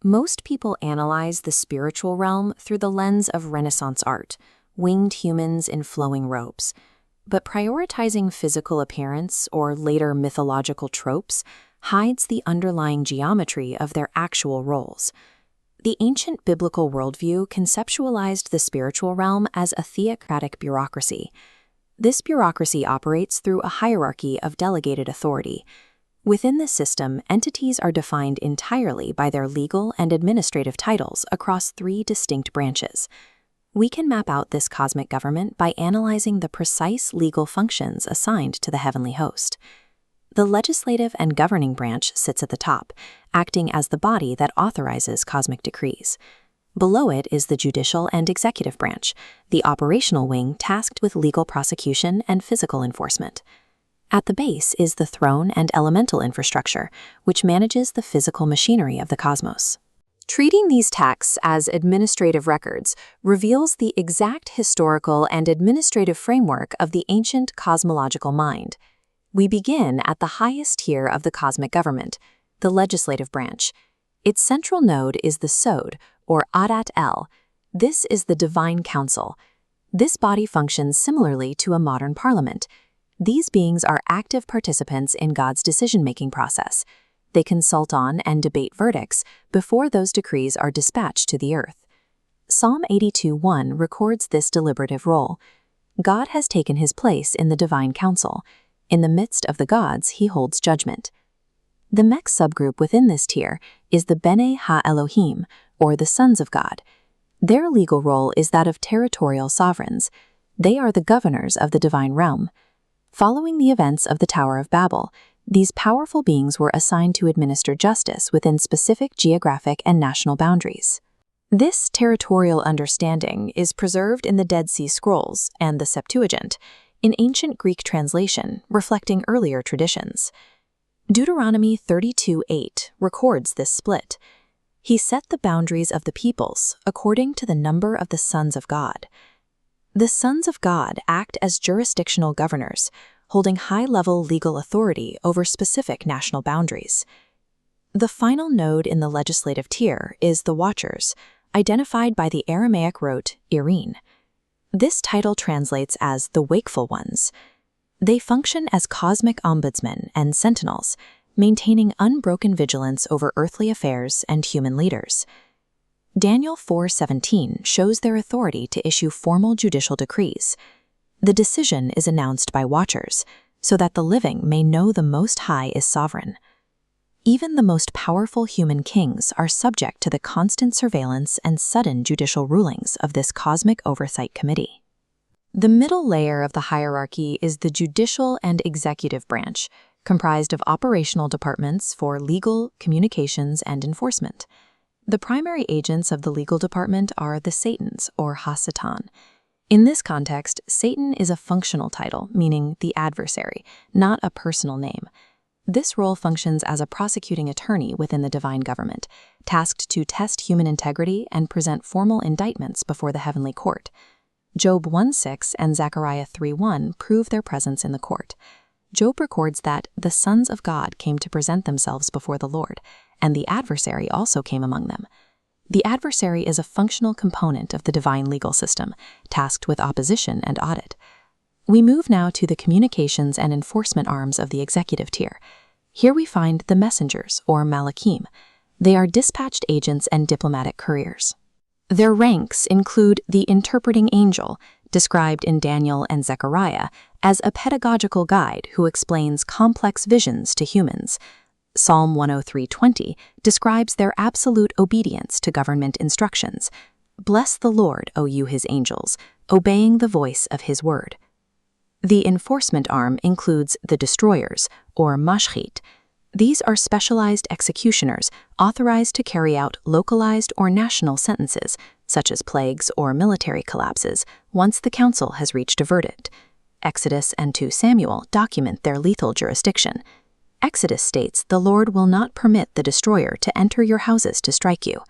Most people analyze the spiritual realm through the lens of Renaissance art, winged humans in flowing robes. But prioritizing physical appearance or later mythological tropes hides the underlying geometry of their actual roles. The ancient biblical worldview conceptualized the spiritual realm as a theocratic bureaucracy. This bureaucracy operates through a hierarchy of delegated authority. Within this system, entities are defined entirely by their legal and administrative titles across three distinct branches. We can map out this cosmic government by analyzing the precise legal functions assigned to the heavenly host. The legislative and governing branch sits at the top, acting as the body that authorizes cosmic decrees. Below it is the judicial and executive branch, the operational wing tasked with legal prosecution and physical enforcement. At the base is the throne and elemental infrastructure, which manages the physical machinery of the cosmos. Treating these texts as administrative records reveals the exact historical and administrative framework of the ancient cosmological mind. We begin at the highest tier of the cosmic government, the legislative branch. Its central node is the Sod, or Adat El. This is the divine council. This body functions similarly to a modern parliament. These beings are active participants in God's decision-making process. They consult on and debate verdicts before those decrees are dispatched to the earth. Psalm 82:1 records this deliberative role. God has taken his place in the divine council. In the midst of the gods, he holds judgment. The next subgroup within this tier is the Bene Ha-Elohim, or the sons of God. Their legal role is that of territorial sovereigns. They are the governors of the divine realm. Following the events of the Tower of Babel, these powerful beings were assigned to administer justice within specific geographic and national boundaries. This territorial understanding is preserved in the Dead Sea Scrolls and the Septuagint, in ancient Greek translation reflecting earlier traditions. Deuteronomy 32:8 records this split. He set the boundaries of the peoples according to the number of the sons of God. The sons of God act as jurisdictional governors, holding high-level legal authority over specific national boundaries. The final node in the legislative tier is the Watchers, identified by the Aramaic root Irene. This title translates as the Wakeful Ones. They function as cosmic ombudsmen and sentinels, maintaining unbroken vigilance over earthly affairs and human leaders. Daniel 4:17 shows their authority to issue formal judicial decrees. The decision is announced by watchers, so that the living may know the Most High is sovereign. Even the most powerful human kings are subject to the constant surveillance and sudden judicial rulings of this cosmic oversight committee. The middle layer of the hierarchy is the judicial and executive branch, comprised of operational departments for legal, communications, and enforcement. The primary agents of the legal department are the Satans, or Ha-Satan. In this context, Satan is a functional title, meaning the adversary, not a personal name. This role functions as a prosecuting attorney within the divine government, tasked to test human integrity and present formal indictments before the heavenly court. Job 1:6 and Zechariah 3:1 prove their presence in the court. Job records that the sons of God came to present themselves before the Lord, and the adversary also came among them. The adversary is a functional component of the divine legal system, tasked with opposition and audit. We move now to the communications and enforcement arms of the executive tier. Here we find the messengers, or malachim. They are dispatched agents and diplomatic couriers. Their ranks include the interpreting angel, described in Daniel and Zechariah, as a pedagogical guide who explains complex visions to humans. Psalm 103:20 describes their absolute obedience to government instructions. Bless the Lord, O you his angels, obeying the voice of his word. The enforcement arm includes the destroyers, or mashchit. These are specialized executioners authorized to carry out localized or national sentences, such as plagues or military collapses, once the council has reached a verdict. Exodus and 2 Samuel document their lethal jurisdiction. Exodus states the Lord will not permit the destroyer to enter your houses to strike you.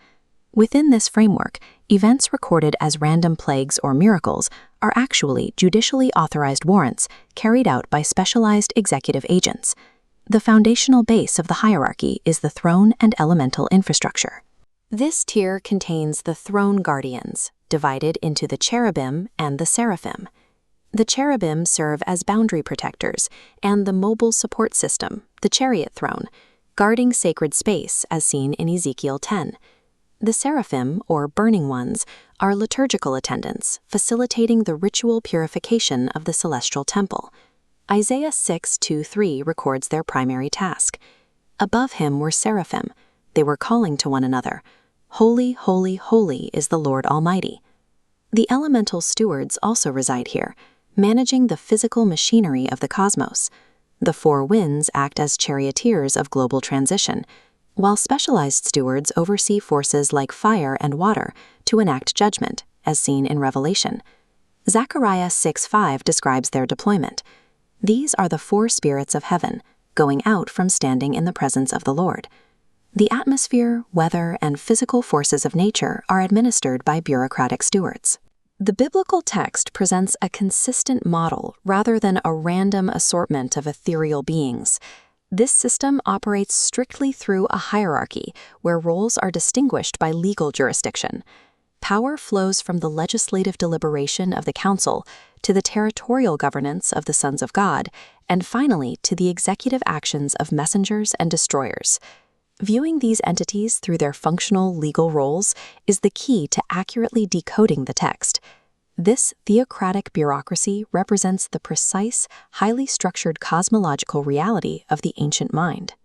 Within this framework, events recorded as random plagues or miracles are actually judicially authorized warrants carried out by specialized executive agents. The foundational base of the hierarchy is the throne and elemental infrastructure. This tier contains the throne guardians, divided into the cherubim and the seraphim. The cherubim serve as boundary protectors, and the mobile support system, the chariot throne, guarding sacred space as seen in Ezekiel 10. The seraphim, or burning ones, are liturgical attendants, facilitating the ritual purification of the celestial temple. Isaiah 6:2-3 records their primary task. Above him were seraphim. They were calling to one another, "Holy, holy, holy is the Lord Almighty." The elemental stewards also reside here, managing the physical machinery of the cosmos. The four winds act as charioteers of global transition, while specialized stewards oversee forces like fire and water to enact judgment, as seen in Revelation. Zechariah 6:5 describes their deployment. These are the four spirits of heaven, going out from standing in the presence of the Lord. The atmosphere, weather, and physical forces of nature are administered by bureaucratic stewards. The biblical text presents a consistent model rather than a random assortment of ethereal beings. This system operates strictly through a hierarchy where roles are distinguished by legal jurisdiction. Power flows from the legislative deliberation of the council to the territorial governance of the sons of God, and finally to the executive actions of messengers and destroyers. Viewing these entities through their functional legal roles is the key to accurately decoding the text. This theocratic bureaucracy represents the precise, highly structured cosmological reality of the ancient mind.